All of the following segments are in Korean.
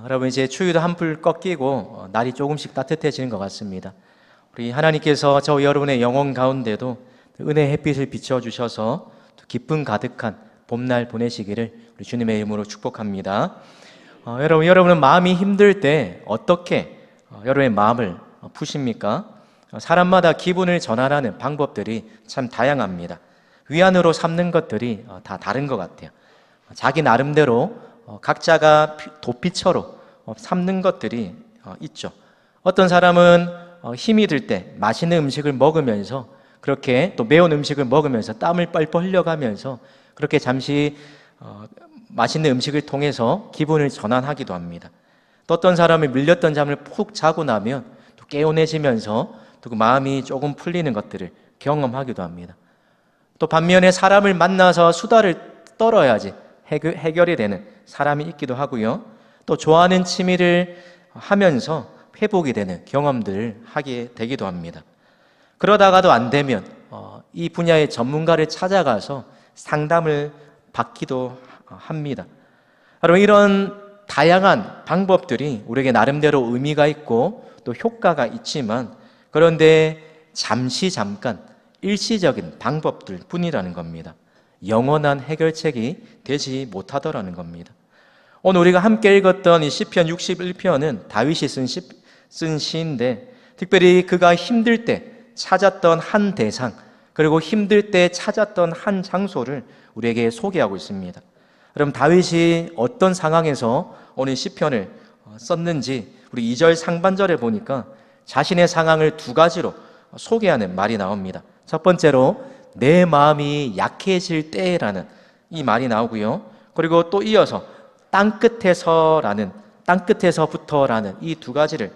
여러분 이제 추위도 한풀 꺾이고 날이 조금씩 따뜻해지는 것 같습니다. 우리 하나님께서 저 여러분의 영혼 가운데도 은혜의 햇빛을 비춰주셔서 기쁨 가득한 봄날 보내시기를 우리 주님의 이름으로 축복합니다. 여러분은 마음이 힘들 때 어떻게 여러분의 마음을 푸십니까? 사람마다 기분을 전환하는 방법들이 참 다양합니다. 위안으로 삼는 것들이 다 다른 것 같아요. 자기 나름대로 각자가 도피처로 삼는 것들이 있죠. 어떤 사람은 힘이 들 때 맛있는 음식을 먹으면서, 그렇게 또 매운 음식을 먹으면서 땀을 뻘뻘 흘려가면서 그렇게 잠시 맛있는 음식을 통해서 기분을 전환하기도 합니다. 또 어떤 사람은 밀렸던 잠을 푹 자고 나면 또 개운해지면서 또 그 마음이 조금 풀리는 것들을 경험하기도 합니다. 또 반면에 사람을 만나서 수다를 떨어야지 해결이 되는 사람이 있기도 하고요. 또 좋아하는 취미를 하면서 회복이 되는 경험들을 하게 되기도 합니다. 그러다가도 안 되면 이 분야의 전문가를 찾아가서 상담을 받기도 합니다. 여러분, 이런 다양한 방법들이 우리에게 나름대로 의미가 있고 또 효과가 있지만, 그런데 잠깐 일시적인 방법들 뿐이라는 겁니다. 영원한 해결책이 되지 못하더라는 겁니다. 오늘 우리가 함께 읽었던 이 시편 61편은 다윗이 쓴 시인데, 특별히 그가 힘들 때 찾았던 한 대상, 그리고 힘들 때 찾았던 한 장소를 우리에게 소개하고 있습니다. 그럼 다윗이 어떤 상황에서 오늘 시편을 썼는지 우리 2절 상반절에 보니까 자신의 상황을 두 가지로 소개하는 말이 나옵니다. 첫 번째로 내 마음이 약해질 때라는 이 말이 나오고요. 그리고 또 이어서 땅끝에서부터라는 이 두 가지를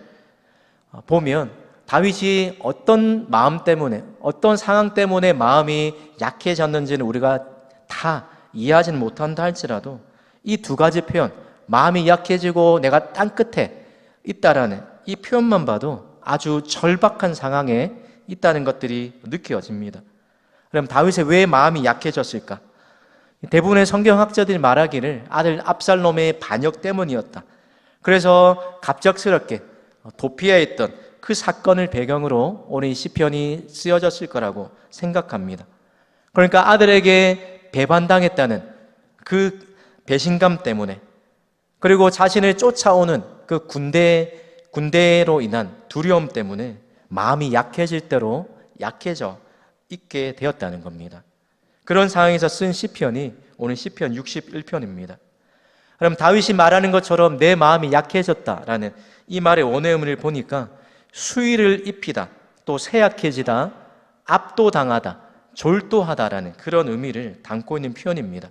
보면 다윗이 어떤 마음 때문에, 어떤 상황 때문에 마음이 약해졌는지는 우리가 다 이해하지는 못한다 할지라도 이 두 가지 표현, 마음이 약해지고 내가 땅끝에 있다라는 이 표현만 봐도 아주 절박한 상황에 있다는 것들이 느껴집니다. 그럼 다윗의 왜 마음이 약해졌을까? 대부분의 성경학자들이 말하기를 아들 압살롬의 반역 때문이었다. 그래서 갑작스럽게 도피해 있던 그 사건을 배경으로 오늘 이 시편이 쓰여졌을 거라고 생각합니다. 그러니까 아들에게 배반당했다는 그 배신감 때문에, 그리고 자신을 쫓아오는 그 군대로 인한 두려움 때문에 마음이 약해질 대로 약해져 있게 되었다는 겁니다. 그런 상황에서 쓴 시편이 오늘 시편 61편입니다. 그럼 다윗이 말하는 것처럼 내 마음이 약해졌다라는 이 말의 원의 의미를 보니까 수위를 입히다, 또 쇠약해지다, 압도당하다, 졸도하다라는 그런 의미를 담고 있는 표현입니다.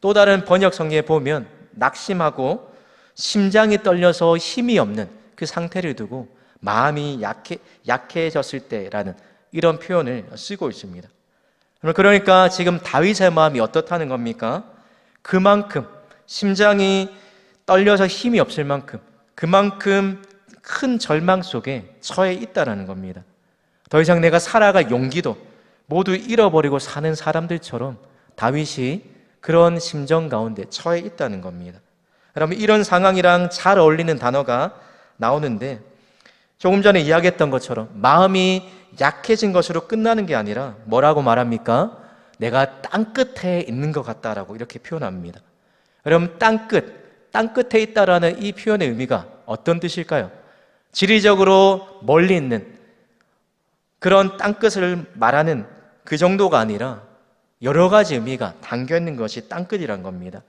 또 다른 번역 성경에 보면 낙심하고 심장이 떨려서 힘이 없는 그 상태를 두고 마음이 약해졌을 때라는 이런 표현을 쓰고 있습니다. 그러니까 지금 다윗의 마음이 어떻다는 겁니까? 그만큼 심장이 떨려서 힘이 없을 만큼, 그만큼 큰 절망 속에 처해 있다는 겁니다. 더 이상 내가 살아갈 용기도 모두 잃어버리고 사는 사람들처럼 다윗이 그런 심정 가운데 처해 있다는 겁니다. 여러분, 이런 상황이랑 잘 어울리는 단어가 나오는데, 조금 전에 이야기했던 것처럼 마음이 약해진 것으로 끝나는 게 아니라 뭐라고 말합니까? 내가 땅끝에 있는 것 같다라고 이렇게 표현합니다. 여러분, 땅끝에 있다라는 이 표현의 의미가 어떤 뜻일까요? 지리적으로 멀리 있는 그런 땅끝을 말하는 그 정도가 아니라 여러 가지 의미가 담겨 있는 것이 땅끝이란 겁니다.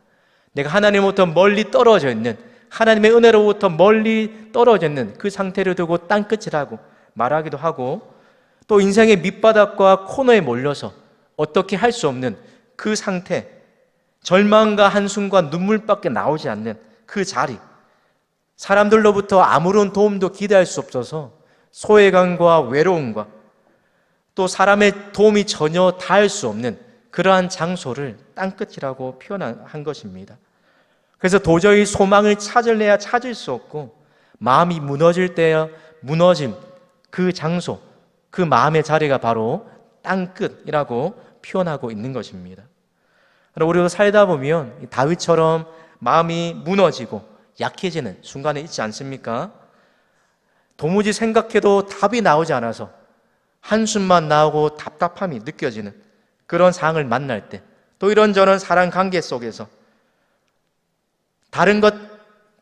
내가 하나님으로부터 멀리 떨어져 있는, 하나님의 은혜로부터 멀리 떨어져 있는 그 상태를 두고 땅끝이라고 말하기도 하고, 또 인생의 밑바닥과 코너에 몰려서 어떻게 할 수 없는 그 상태, 절망과 한숨과 눈물밖에 나오지 않는 그 자리, 사람들로부터 아무런 도움도 기대할 수 없어서 소외감과 외로움과 또 사람의 도움이 전혀 닿을 수 없는 그러한 장소를 땅끝이라고 표현한 것입니다. 그래서 도저히 소망을 찾을래야 찾을 수 없고, 마음이 무너질 때야 무너짐, 그 장소, 그 마음의 자리가 바로 땅끝이라고 표현하고 있는 것입니다. 우리도 살다 보면 다윗처럼 마음이 무너지고 약해지는 순간에 있지 않습니까? 도무지 생각해도 답이 나오지 않아서 한숨만 나오고 답답함이 느껴지는 그런 상황을 만날 때, 또 이런저런 사랑 관계 속에서 다른 것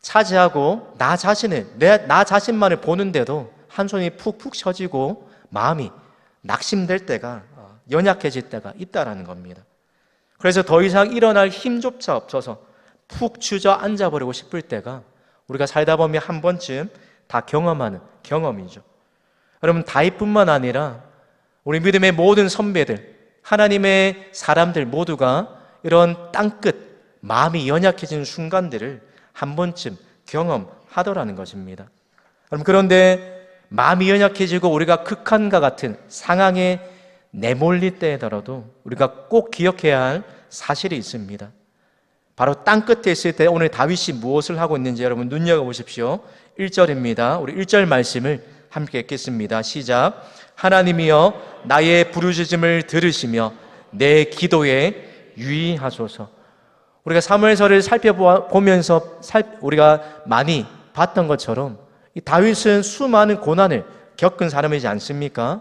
차지하고 나 자신만을 보는데도 한손이 푹푹 쉬어지고 마음이 낙심될 때가, 연약해질 때가 있다라는 겁니다. 그래서 더 이상 일어날 힘조차 없어서 푹 주저앉아 버리고 싶을 때가 우리가 살다 보면 한 번쯤 다 경험하는 경험이죠. 여러분, 다윗뿐만 아니라 우리 믿음의 모든 선배들, 하나님의 사람들 모두가 이런 땅끝 마음이 연약해지는 순간들을 한 번쯤 경험하더라는 것입니다. 여러분, 그런데 마음이 연약해지고 우리가 극한과 같은 상황에 내몰릴 때더라도 우리가 꼭 기억해야 할 사실이 있습니다. 바로 땅끝에 있을 때 오늘 다윗이 무엇을 하고 있는지 여러분 눈여겨보십시오. 1절입니다. 우리 1절 말씀을 함께 읽겠습니다. 시작. 하나님이여 나의 부르짖음을 들으시며 내 기도에 유의하소서. 우리가 사무엘서를 살펴보면서 우리가 많이 봤던 것처럼 이 다윗은 수많은 고난을 겪은 사람이지 않습니까?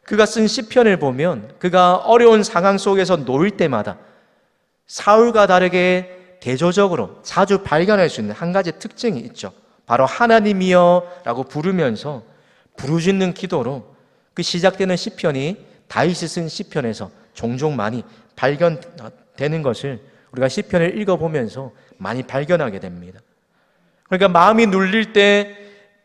그가 쓴 시편을 보면 그가 어려운 상황 속에서 놓일 때마다 사울과 다르게 대조적으로 자주 발견할 수 있는 한 가지 특징이 있죠. 바로 하나님이여 라고 부르면서 부르짖는 기도로 그 시작되는 시편이 다윗이 쓴 시편에서 종종 많이 발견되는 것을 우리가 시편을 읽어보면서 많이 발견하게 됩니다. 그러니까 마음이 눌릴 때,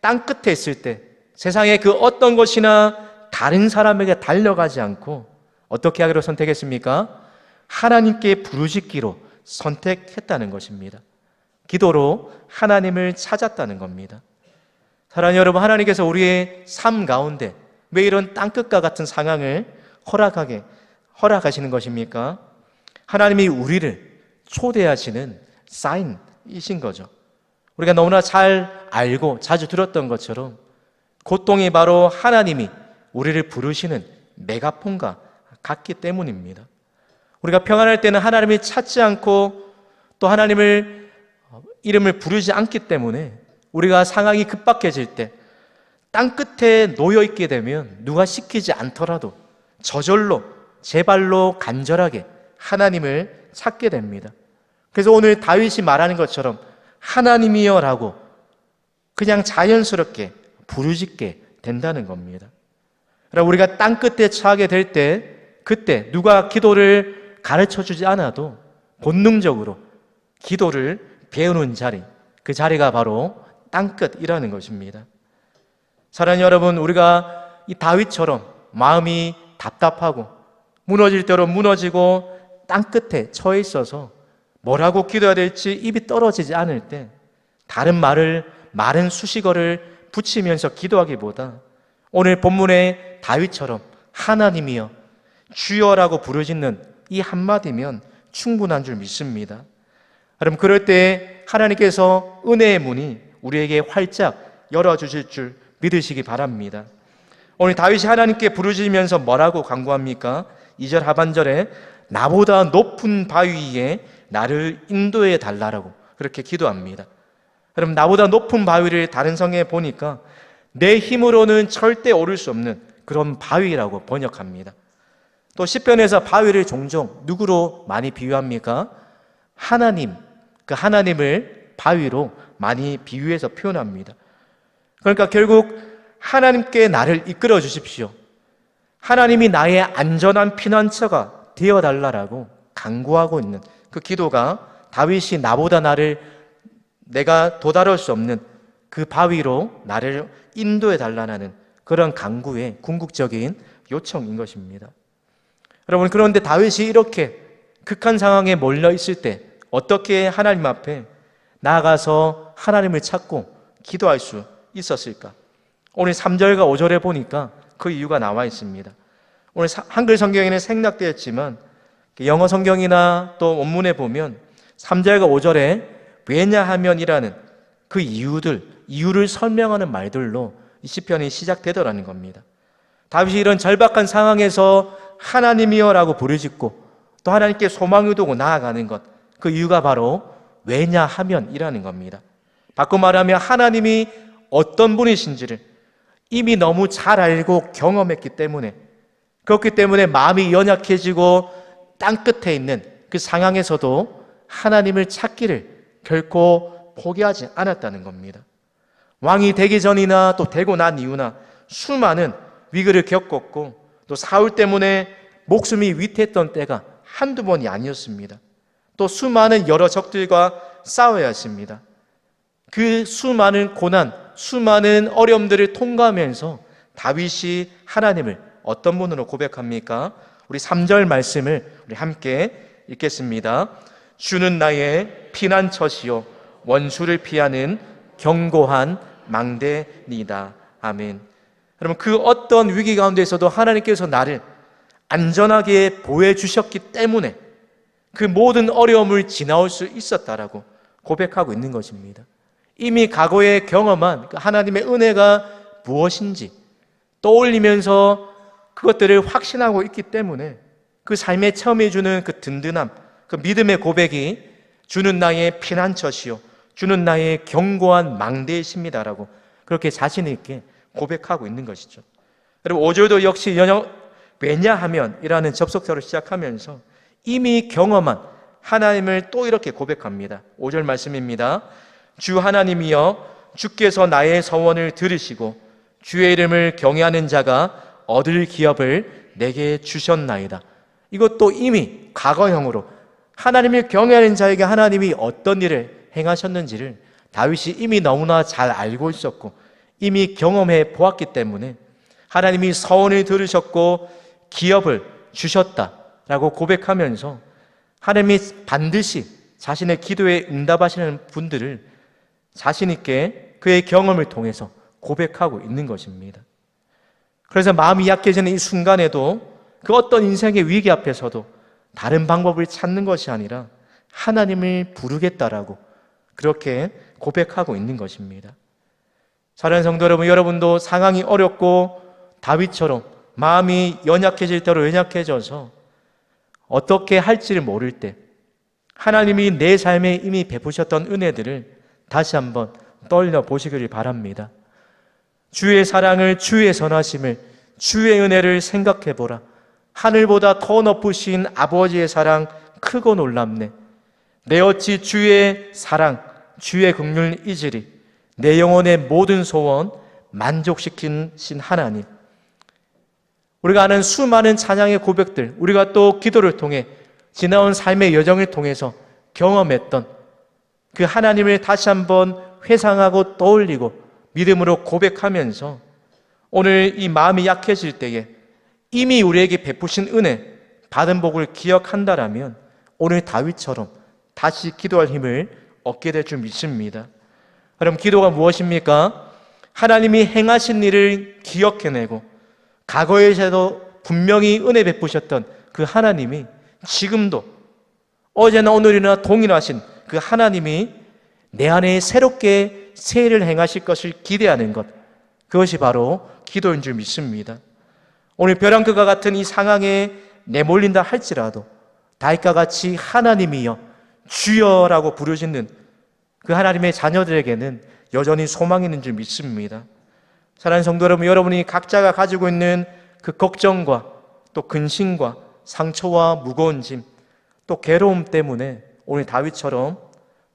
땅끝에 있을 때 세상의 그 어떤 것이나 다른 사람에게 달려가지 않고 어떻게 하기로 선택했습니까? 하나님께 부르짖기로 선택했다는 것입니다. 기도로 하나님을 찾았다는 겁니다. 사랑하는 여러분, 하나님께서 우리의 삶 가운데 왜 이런 땅끝과 같은 상황을 허락하시는 것입니까? 하나님이 우리를 초대하시는 사인이신 거죠. 우리가 너무나 잘 알고 자주 들었던 것처럼 고통이 바로 하나님이 우리를 부르시는 메가폰과 같기 때문입니다. 우리가 평안할 때는 하나님을 찾지 않고 또 하나님을 이름을 부르지 않기 때문에 우리가 상황이 급박해질 때 땅끝에 놓여있게 되면 누가 시키지 않더라도 저절로 제 발로 간절하게 하나님을 찾게 됩니다. 그래서 오늘 다윗이 말하는 것처럼 하나님이여 라고 그냥 자연스럽게 부르짖게 된다는 겁니다. 그러나 우리가 땅끝에 처하게 될 때 그때 누가 기도를 가르쳐주지 않아도 본능적으로 기도를 배우는 자리, 그 자리가 바로 땅끝이라는 것입니다. 사랑하는 여러분, 우리가 이 다윗처럼 마음이 답답하고 무너질 대로 무너지고 땅끝에 처해 있어서 뭐라고 기도해야 될지 입이 떨어지지 않을 때 다른 마른 수식어를 붙이면서 기도하기보다 오늘 본문의 다윗처럼 하나님이여 주여라고 부르짖는 이 한마디면 충분한 줄 믿습니다. 여러분, 그럴 때 하나님께서 은혜의 문이 우리에게 활짝 열어주실 줄 믿으시기 바랍니다. 오늘 다윗이 하나님께 부르짖으면서 뭐라고 간구합니까? 2절 하반절에 나보다 높은 바위 위에 나를 인도해 달라고 그렇게 기도합니다. 여러분, 나보다 높은 바위를 다른 성경에 보니까 내 힘으로는 절대 오를 수 없는 그런 바위라고 번역합니다. 또 시편에서 바위를 종종 누구로 많이 비유합니까? 하나님, 그 하나님을 바위로 많이 비유해서 표현합니다. 그러니까 결국 하나님께 나를 이끌어 주십시오. 하나님이 나의 안전한 피난처가 되어달라고 간구하고 있는 그 기도가 다윗이 나보다 내가 도달할 수 없는 그 바위로 나를 인도해 달라는 그런 간구의 궁극적인 요청인 것입니다. 여러분, 그런데 다윗이 이렇게 극한 상황에 몰려 있을 때 어떻게 하나님 앞에 나아가서 하나님을 찾고 기도할 수 있었을까? 오늘 3절과 5절에 보니까 그 이유가 나와 있습니다. 오늘 한글 성경에는 생략되었지만 영어 성경이나 또 원문에 보면 3절과 5절에 왜냐하면이라는 그 이유를 설명하는 말들로 이 시편이 시작되더라는 겁니다. 다윗이 이런 절박한 상황에서 하나님이여라고 부르짖고 또 하나님께 소망을 두고 나아가는 것, 그 이유가 바로 왜냐하면이라는 겁니다. 바꿔 말하면 하나님이 어떤 분이신지를 이미 너무 잘 알고 경험했기 때문에, 그렇기 때문에 마음이 연약해지고 땅끝에 있는 그 상황에서도 하나님을 찾기를 결코 포기하지 않았다는 겁니다. 왕이 되기 전이나 또 되고 난 이후나 수많은 위기를 겪었고, 또 사울 때문에 목숨이 위태했던 때가 한두 번이 아니었습니다. 또 수많은 여러 적들과 싸워야 했습니다. 그 수많은 고난, 수많은 어려움들을 통과하면서 다윗이 하나님을 어떤 분으로 고백합니까? 우리 3절 말씀을 우리 함께 읽겠습니다. 주는 나의 피난처시요 원수를 피하는 견고한 망대니이다. 아멘. 여러분, 그 어떤 위기 가운데서도 하나님께서 나를 안전하게 보호해 주셨기 때문에 그 모든 어려움을 지나올 수 있었다라고 고백하고 있는 것입니다. 이미 과거에 경험한 하나님의 은혜가 무엇인지 떠올리면서 그것들을 확신하고 있기 때문에 그 삶에 체험해 주는 그 든든함, 그 믿음의 고백이 주는 나의 피난처시요 주는 나의 견고한 망대이십니다라고 그렇게 자신 있게 고백하고 있는 것이죠. 여러분, 5절도 역시 왜냐하면 이라는 접속사로 시작하면서 이미 경험한 하나님을 또 이렇게 고백합니다. 5절 말씀입니다. 주 하나님이여, 주께서 나의 서원을 들으시고 주의 이름을 경외하는 자가 얻을 기업을 내게 주셨나이다. 이것도 이미 과거형으로 하나님을 경외하는 자에게 하나님이 어떤 일을 행하셨는지를 다윗이 이미 너무나 잘 알고 있었고 이미 경험해 보았기 때문에 하나님이 서원을 들으셨고 기업을 주셨다라고 고백하면서 하나님이 반드시 자신의 기도에 응답하시는 분들을 자신 있게 그의 경험을 통해서 고백하고 있는 것입니다. 그래서 마음이 약해지는 이 순간에도 그 어떤 인생의 위기 앞에서도 다른 방법을 찾는 것이 아니라 하나님을 부르겠다라고 그렇게 고백하고 있는 것입니다. 사랑하는 성도 여러분, 여러분도 상황이 어렵고 다윗처럼 마음이 연약해질 대로 연약해져서 어떻게 할지를 모를 때 하나님이 내 삶에 이미 베푸셨던 은혜들을 다시 한번 떠올려 보시기를 바랍니다. 주의 사랑을, 주의 선하심을, 주의 은혜를 생각해 보라. 하늘보다 더 높으신 아버지의 사랑 크고 놀랍네. 내 어찌 주의 사랑, 주의 긍휼 잊으리. 내 영혼의 모든 소원 만족시키신 하나님. 우리가 아는 수많은 찬양의 고백들, 우리가 또 기도를 통해 지나온 삶의 여정을 통해서 경험했던 그 하나님을 다시 한번 회상하고 떠올리고 믿음으로 고백하면서 오늘 이 마음이 약해질 때에 이미 우리에게 베푸신 은혜, 받은 복을 기억한다라면 오늘 다윗처럼 다시 기도할 힘을 얻게 될 줄 믿습니다. 그럼 기도가 무엇입니까? 하나님이 행하신 일을 기억해내고 과거에도 분명히 은혜 베푸셨던 그 하나님이 지금도 어제나 오늘이나 동일하신 그 하나님이 내 안에 새롭게 새 일을 행하실 것을 기대하는 것, 그것이 바로 기도인 줄 믿습니다. 오늘 벼랑끝과 같은 이 상황에 내몰린다 할지라도 다윗과 같이 하나님이여 주여라고 부르시는 그 하나님의 자녀들에게는 여전히 소망이 있는 줄 믿습니다. 사랑하는 성도 여러분, 여러분이 각자가 가지고 있는 그 걱정과 또 근심과 상처와 무거운 짐, 또 괴로움 때문에 오늘 다윗처럼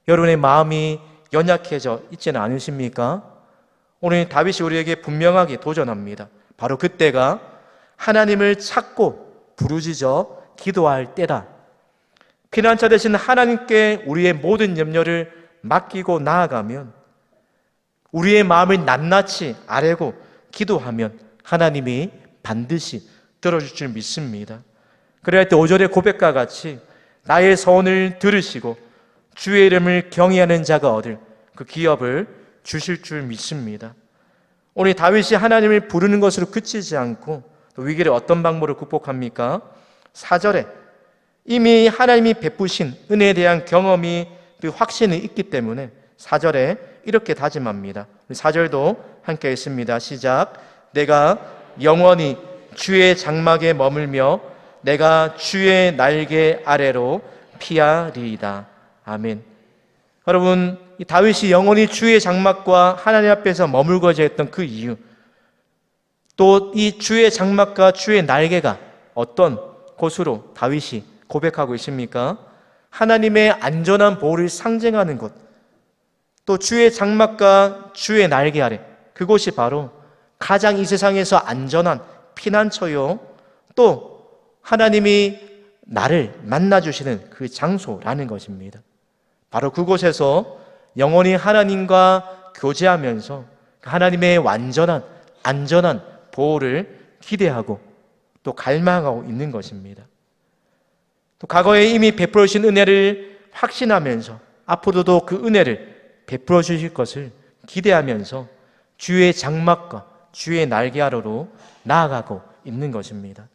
여러분의 마음이 연약해져 있지는 않으십니까? 오늘 다윗이 우리에게 분명하게 도전합니다. 바로 그때가 하나님을 찾고 부르짖어 기도할 때다. 피난처 되신 하나님께 우리의 모든 염려를 맡기고 나아가면, 우리의 마음을 낱낱이 아뢰고 기도하면 하나님이 반드시 들어줄 줄 믿습니다. 그래야 할 때 5절의 고백과 같이 나의 서원을 들으시고 주의 이름을 경외하는 자가 얻을 그 기업을 주실 줄 믿습니다. 오늘 다윗이 하나님을 부르는 것으로 그치지 않고 또 위기를 어떤 방법으로 극복합니까? 4절에 이미 하나님이 베푸신 은혜에 대한 경험이 그 확신이 있기 때문에 4절에 이렇게 다짐합니다. 4절도 함께 읽습니다. 시작. 내가 영원히 주의 장막에 머물며 내가 주의 날개 아래로 피하리이다. 아멘. 여러분, 이 다윗이 영원히 주의 장막과 하나님 앞에서 머물고자 했던 그 이유, 또 이 주의 장막과 주의 날개가 어떤 곳으로 다윗이 고백하고 있습니까? 하나님의 안전한 보호를 상징하는 곳, 또 주의 장막과 주의 날개 아래, 그곳이 바로 가장 이 세상에서 안전한 피난처요, 또 하나님이 나를 만나주시는 그 장소라는 것입니다. 바로 그곳에서 영원히 하나님과 교제하면서 하나님의 완전한 안전한 보호를 기대하고 또 갈망하고 있는 것입니다. 또 과거에 이미 베풀어 주신 은혜를 확신하면서 앞으로도 그 은혜를 베풀어 주실 것을 기대하면서 주의 장막과 주의 날개 아래로 나아가고 있는 것입니다.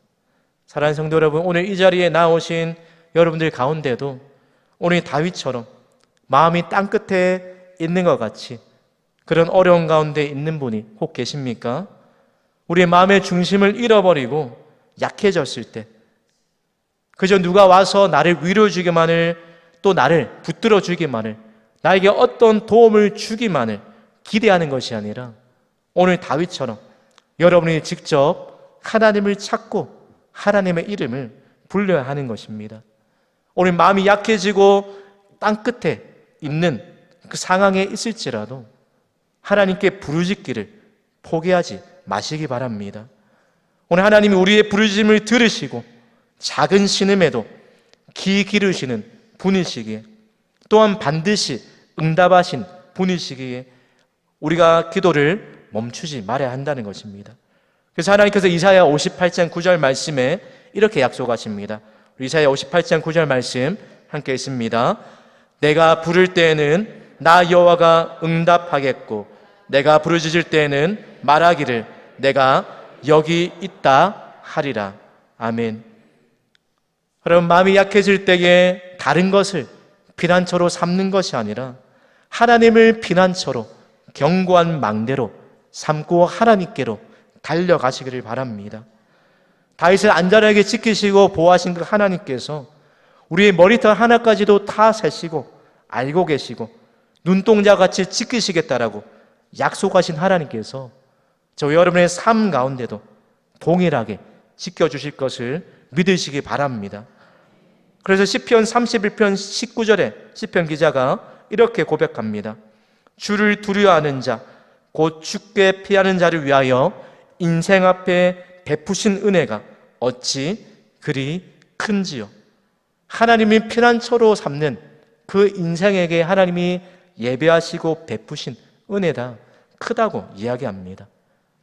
사랑하는 성도 여러분, 오늘 이 자리에 나오신 여러분들 가운데도 오늘 다윗처럼 마음이 땅끝에 있는 것 같이 그런 어려운 가운데 있는 분이 혹 계십니까? 우리의 마음의 중심을 잃어버리고 약해졌을 때 그저 누가 와서 나를 위로해주기만을, 또 나를 붙들어주기만을, 나에게 어떤 도움을 주기만을 기대하는 것이 아니라 오늘 다윗처럼 여러분이 직접 하나님을 찾고 하나님의 이름을 불러야 하는 것입니다. 오늘 마음이 약해지고 땅끝에 있는 그 상황에 있을지라도 하나님께 부르짖기를 포기하지 마시기 바랍니다. 오늘 하나님이 우리의 부르짖음을 들으시고 작은 신음에도 귀 기르시는 분이시기에, 또한 반드시 응답하신 분이시기에 우리가 기도를 멈추지 말아야 한다는 것입니다. 그래서 하나님께서 이사야 58장 9절 말씀에 이렇게 약속하십니다. 이사야 58장 9절 말씀 함께 있습니다. 내가 부를 때에는 나 여호와가 응답하겠고 내가 부르짖을 때에는 말하기를 내가 여기 있다 하리라. 아멘. 여러분, 마음이 약해질 때에 다른 것을 피난처로 삼는 것이 아니라 하나님을 피난처로 견고한 망대로 삼고 하나님께로 달려가시기를 바랍니다. 다윗을 안전하게 지키시고 보호하신 그 하나님께서 우리의 머리털 하나까지도 다 세시고 알고 계시고 눈동자같이 지키시겠다라고 약속하신 하나님께서 저 여러분의 삶 가운데도 동일하게 지켜주실 것을 믿으시기 바랍니다. 그래서 시편 31편 19절에 시편 기자가 이렇게 고백합니다. 주를 두려워하는 자, 곧 주께 피하는 자를 위하여 인생 앞에 베푸신 은혜가 어찌 그리 큰지요. 하나님이 피난처로 삼는 그 인생에게 하나님이 예배하시고 베푸신 은혜다 크다고 이야기합니다.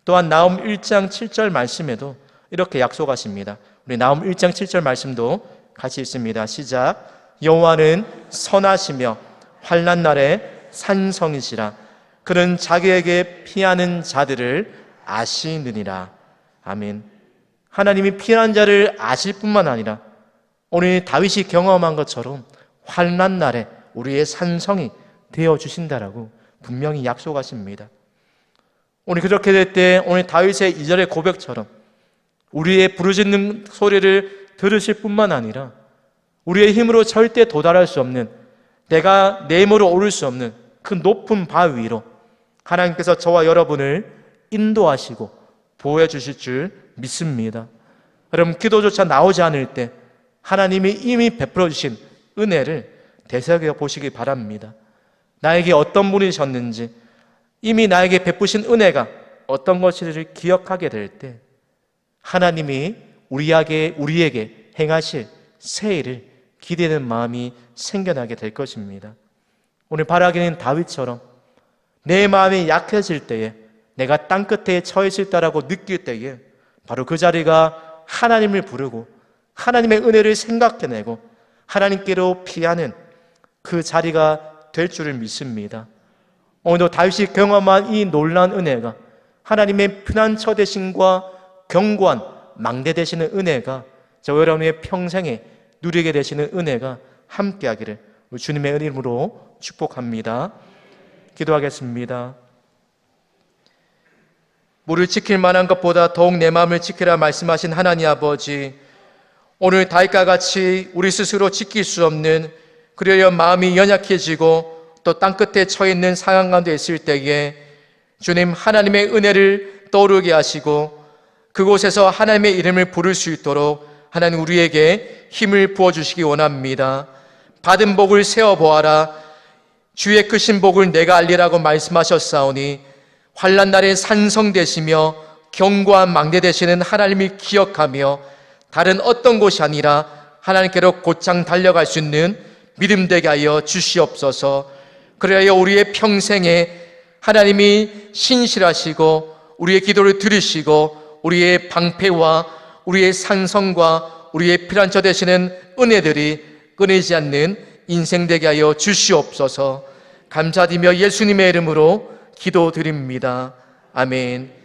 또한 나움 1장 7절 말씀에도 이렇게 약속하십니다. 우리 나움 1장 7절 말씀도 같이 읽습니다. 시작. 여호와는 선하시며 환난 날에 산성이시라. 그는 자기에게 피하는 자들을 아시느니라. 아멘. 하나님이 피하는 자를 아실 뿐만 아니라 오늘 다윗이 경험한 것처럼 환난 날에 우리의 산성이 되어주신다라고 분명히 약속하십니다. 오늘 그렇게 될 때 오늘 다윗의 2절의 고백처럼 우리의 부르짖는 소리를 들으실 뿐만 아니라 우리의 힘으로 절대 도달할 수 없는, 내가 내 힘으로 오를 수 없는 그 높은 바 위로 하나님께서 저와 여러분을 인도하시고 보호해 주실 줄 믿습니다. 여러분, 기도조차 나오지 않을 때 하나님이 이미 베풀어 주신 은혜를 되새겨 보시기 바랍니다. 나에게 어떤 분이셨는지, 이미 나에게 베푸신 은혜가 어떤 것인지를 기억하게 될 때 하나님이 우리에게 행하실 새 일을 기대는 마음이 생겨나게 될 것입니다. 오늘 바라기는 다윗처럼 내 마음이 약해질 때에, 내가 땅끝에 처했을 때라고 느낄 때에 바로 그 자리가 하나님을 부르고 하나님의 은혜를 생각해내고 하나님께로 피하는 그 자리가 될 줄을 믿습니다. 오늘도 다윗이 경험한 이 놀라운 은혜가, 하나님의 피난처 되심과 견고한 망대 되시는 은혜가 저 여러분의 평생에 누리게 되시는 은혜가 함께하기를 주님의 이름으로 축복합니다. 기도하겠습니다. 물을 지킬 만한 것보다 더욱 내 마음을 지키라 말씀하신 하나님 아버지, 오늘 다윗과 같이 우리 스스로 지킬 수 없는, 그러려 마음이 연약해지고 또 땅끝에 처해 있는 상황 가운데 있을 때에 주님 하나님의 은혜를 떠오르게 하시고 그곳에서 하나님의 이름을 부를 수 있도록 하나님 우리에게 힘을 부어주시기 원합니다. 받은 복을 세어보아라. 주의 크신 복을 내가 알리라고 말씀하셨사오니 환난 날에 산성되시며 견고한 망대 되시는 하나님을 기억하며 다른 어떤 곳이 아니라 하나님께로 곧장 달려갈 수 있는 믿음 되게 하여 주시옵소서. 그래야 우리의 평생에 하나님이 신실하시고 우리의 기도를 들으시고 우리의 방패와 우리의 산성과 우리의 피난처 되시는 은혜들이 끊이지 않는 인생 되게 하여 주시옵소서. 감사드리며 예수님의 이름으로 기도드립니다. 아멘.